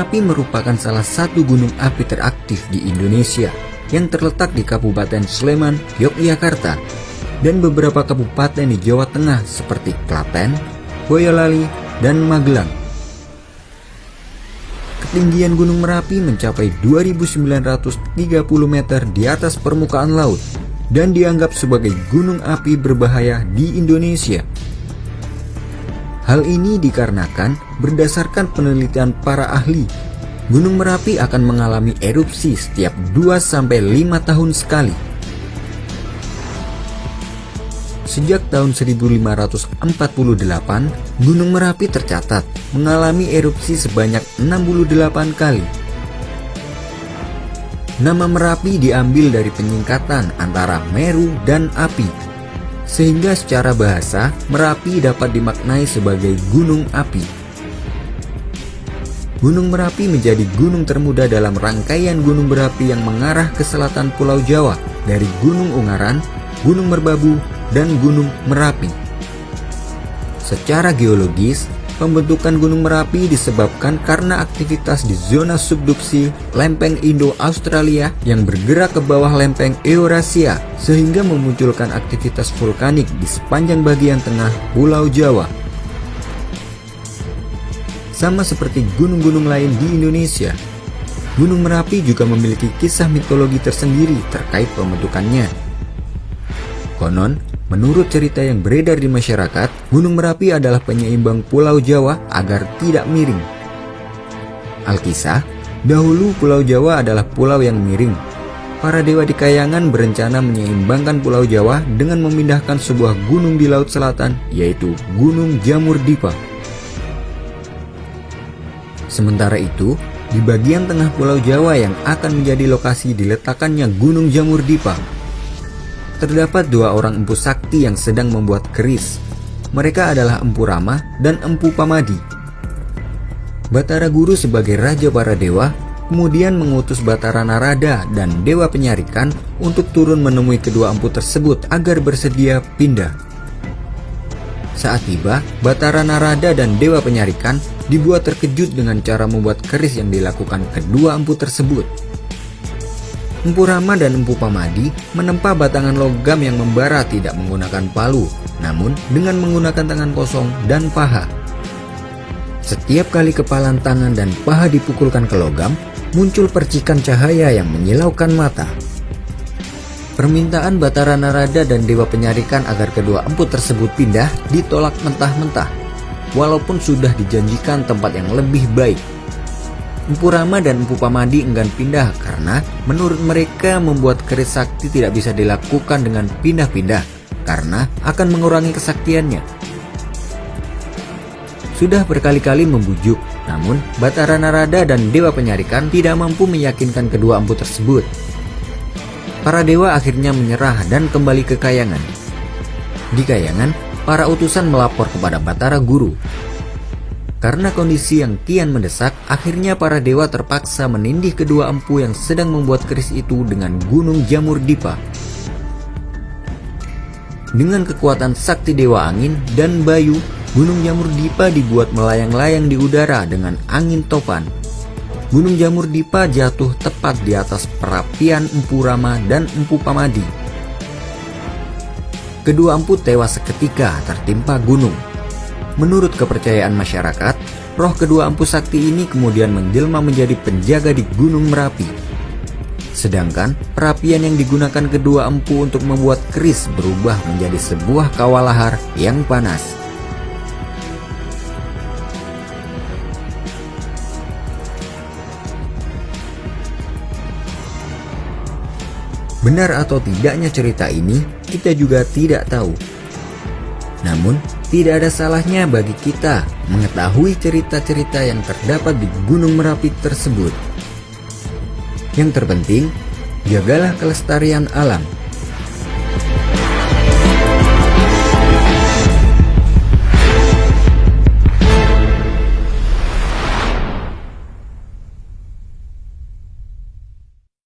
Merapi merupakan salah satu gunung api teraktif di Indonesia yang terletak di Kabupaten Sleman, Yogyakarta, dan beberapa kabupaten di Jawa Tengah seperti Klaten, Boyolali, dan Magelang. Ketinggian Gunung Merapi mencapai 2.930 meter di atas permukaan laut dan dianggap sebagai gunung api berbahaya di Indonesia. Hal ini dikarenakan berdasarkan penelitian para ahli, Gunung Merapi akan mengalami erupsi setiap 2-5 tahun sekali. Sejak tahun 1548, Gunung Merapi tercatat mengalami erupsi sebanyak 68 kali. Nama Merapi diambil dari penyingkatan antara Meru dan api, sehingga secara bahasa Merapi dapat dimaknai sebagai gunung api. Gunung Merapi menjadi gunung termuda dalam rangkaian gunung berapi yang mengarah ke selatan Pulau Jawa dari Gunung Ungaran, Gunung Merbabu, dan Gunung Merapi. Secara geologis, pembentukan Gunung Merapi disebabkan karena aktivitas di zona subduksi lempeng Indo-Australia yang bergerak ke bawah lempeng Eurasia sehingga memunculkan aktivitas vulkanik di sepanjang bagian tengah Pulau Jawa. Sama seperti gunung-gunung lain di Indonesia, Gunung Merapi juga memiliki kisah mitologi tersendiri terkait pembentukannya. Konon, menurut cerita yang beredar di masyarakat, Gunung Merapi adalah penyeimbang Pulau Jawa agar tidak miring. Alkisah, dahulu Pulau Jawa adalah pulau yang miring. Para dewa di Kayangan berencana menyeimbangkan Pulau Jawa dengan memindahkan sebuah gunung di Laut Selatan, yaitu Gunung Jamur Dipa. Sementara itu, di bagian tengah Pulau Jawa yang akan menjadi lokasi diletakkannya Gunung Jamur Dipa, terdapat dua orang empu sakti yang sedang membuat keris. Mereka adalah Empu Rama dan Empu Pamadi. Batara Guru sebagai raja para dewa kemudian mengutus Batara Narada dan Dewa Penyarikan untuk turun menemui kedua empu tersebut agar bersedia pindah. Saat tiba, Batara Narada dan Dewa Penyarikan dibuat terkejut dengan cara membuat keris yang dilakukan kedua empu tersebut. Empu Rama dan Empu Pamadi menempa batangan logam yang membara tidak menggunakan palu, namun dengan menggunakan tangan kosong dan paha. Setiap kali kepalan tangan dan paha dipukulkan ke logam, muncul percikan cahaya yang menyilaukan mata. Permintaan Batara Narada dan Dewa Penyarikan agar kedua empu tersebut pindah ditolak mentah-mentah, walaupun sudah dijanjikan tempat yang lebih baik. Empu Rama dan Empu Pamadi enggan pindah karena menurut mereka membuat keris sakti tidak bisa dilakukan dengan pindah-pindah karena akan mengurangi kesaktiannya. Sudah berkali-kali membujuk, namun Batara Narada dan Dewa Penyarikan tidak mampu meyakinkan kedua empu tersebut. Para dewa akhirnya menyerah dan kembali ke Kayangan. Di Kayangan, para utusan melapor kepada Batara Guru. Karena kondisi yang kian mendesak, akhirnya para dewa terpaksa menindih kedua empu yang sedang membuat keris itu dengan Gunung Jamur Dipa. Dengan kekuatan sakti Dewa Angin dan Bayu, Gunung Jamur Dipa dibuat melayang-layang di udara dengan angin topan. Gunung Jamur Dipa jatuh tepat di atas perapian Empu Rama dan Empu Pamadi. Kedua empu tewas seketika tertimpa gunung. Menurut kepercayaan masyarakat, roh kedua empu sakti ini kemudian menjelma menjadi penjaga di Gunung Merapi. Sedangkan perapian yang digunakan kedua empu untuk membuat keris berubah menjadi sebuah kawah lahar yang panas. Benar atau tidaknya cerita ini, kita juga tidak tahu. Namun, tidak ada salahnya bagi kita mengetahui cerita-cerita yang terdapat di Gunung Merapi tersebut. Yang terpenting, jagalah kelestarian alam.